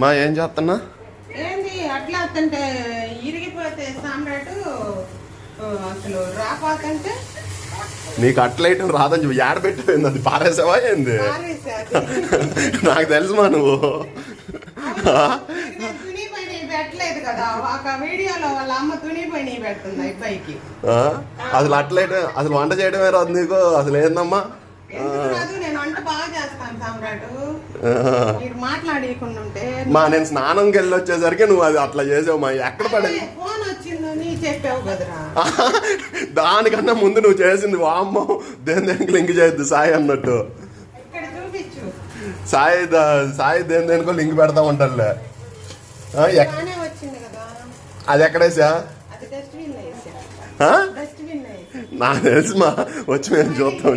మా ఏం చేస్తున్నా ఏంది అట్లా అంటే ఇరిగిపోతే సామ్రాట్ అసలు రాపాకంటే నీకు అట్లయితే రాదని చెప్పి ఏడ పెట్టిపోయింది, అది పారేసావా ఏంది? నాకు తెలుసుమా నువ్వు తుని పైన పెట్టలేదు కదా, ఒక వీడియోలో వాళ్ళ అమ్మ తుని పైన పెడుతుంది అబ్బాయికి. అసలు అట్లయితే అసలు వంట చేయడమే రాదు నీకు, అసలు ఏందమ్మా? నేను వంట బాగా చేస్తాను సామ్రాట్, మీరు మాట్లాడకుండా ఉంటే. మా నేను స్నానంకి వెళ్ళి వచ్చేసరికి నువ్వు అది అట్లా చేసావు మా. ఎక్కడ పడేది ఫోన్ వచ్చిందని చెప్పావు కదరా, దానికన్నా ముందు నువ్వు చేసింది వామ్మో దేనికి లింక్ చేయొద్దు సాయి అన్నట్టు. ఇక్కడ చూపించు, సాయి దేనికో లింక్ పెడతా ఉంటారులే. వచ్చింది కదా, అది ఎక్కడేసా? అది డస్ట్బిన్ లో వేసా. నాకు తెలుసు మా, వచ్చి మేము చూస్తాం.